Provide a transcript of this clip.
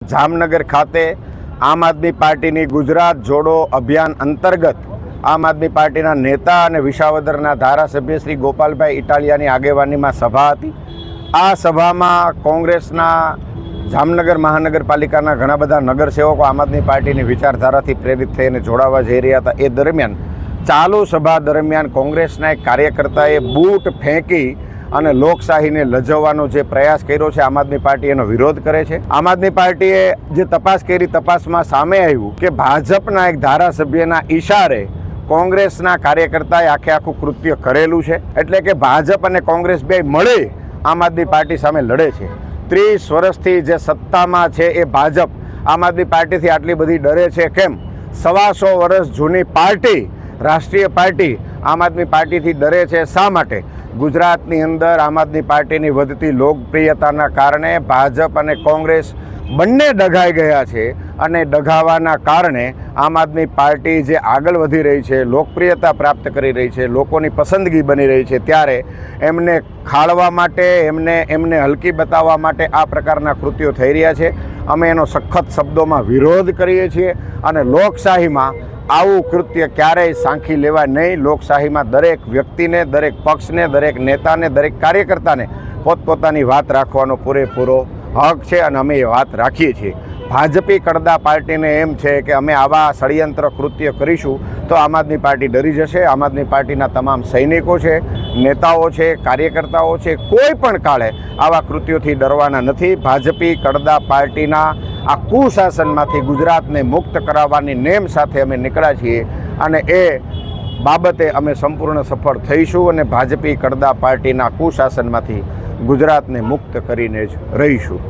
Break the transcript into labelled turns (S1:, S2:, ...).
S1: જામનગર ખાતે આમ આદમી પાર્ટીની ગુજરાત જોડો અભિયાન અંતર્ગત આમ આદમી પાર્ટીના નેતા અને વિસાવદરના ધારાસભ્ય શ્રી ગોપાલભાઈ ઇટાલિયાની આગેવાનીમાં સભા હતી। આ સભામાં કોંગ્રેસના જામનગર મહાનગરપાલિકાના ઘણા બધા નગરસેવકો આમ આદમી પાર્ટીની વિચારધારાથી પ્રેરિત થઈને જોડાવા જઈ રહ્યા હતા। એ દરમિયાન ચાલુ સભા દરમિયાન કોંગ્રેસના એક કાર્યકર્તાએ બૂટ ફેંકી અને લોકશાહીને લજવવાનો જે પ્રયાસ કર્યો છે, આમ આદમી પાર્ટી એનો વિરોધ કરે છે। આમ આદમી પાર્ટીએ જે તપાસ કરી, તપાસમાં સામે આવ્યું કે ભાજપના એક ધારાસભ્યના ઈશારે કોંગ્રેસના કાર્યકર્તાએ આખું કૃત્ય કરેલું છે। એટલે કે ભાજપ અને કોંગ્રેસ બે મળી આમ આદમી પાર્ટી સામે લડે છે। 30 વર્ષથી જે સત્તામાં છે એ ભાજપ આમ આદમી પાર્ટીથી આટલી બધી ડરે છે કેમ? 125 વર્ષ જૂની પાર્ટી, રાષ્ટ્રીય પાર્ટી આમ આદમી પાર્ટીથી ડરે છે શા માટે? ગુજરાતની અંદર આમ આદમી પાર્ટીની વધતી લોકપ્રિયતાના કારણે ભાજપ અને કોંગ્રેસ બંને ડઘાઈ ગયા છે અને ડઘાવાના કારણે આમ આદમી પાર્ટી જે આગળ વધી રહી છે, લોકપ્રિયતા પ્રાપ્ત કરી રહી છે, લોકોની પસંદગી બની રહી છે, ત્યારે એમને ખાળવા માટે, એમને હલકી બતાવવા માટે આ પ્રકારના કૃત્યો થઈ રહ્યા છે। અમે એનો સખત શબ્દોમાં વિરોધ કરીએ છીએ અને લોકશાહીમાં આવું કૃત્ય ક્યારેય સાંખી લેવાય નહીં। લોકશાહીમાં દરેક વ્યક્તિને, દરેક પક્ષને, દરેક નેતાને, દરેક કાર્યકર્તાને પોતપોતાની વાત રાખવાનો પૂરેપૂરો હક છે અને અમે એ વાત રાખીએ છીએ। ભાજપી કડદા પાર્ટીને એમ છે કે અમે આવા ષડયંત્ર કૃત્ય કરીશું તો આમ આદમી પાર્ટી ડરી જશે। આમ આદમી પાર્ટીના તમામ સૈનિકો છે, નેતાઓ છે, કાર્યકર્તાઓ છે, કોઈ પણ કાળે આવા કૃત્યોથી ડરવાના નથી। ભાજપી કડદા પાર્ટીના આ કુશાસનમાંથી ગુજરાતને મુક્ત કરાવવાની નેમ સાથે અમે નીકળ્યા છીએ અને એ બાબતે અમે સંપૂર્ણ સફળ થઈશું અને ભાજપી કડદા પાર્ટીના કુશાસનમાંથી ગુજરાતને મુક્ત કરીને જ રહીશું।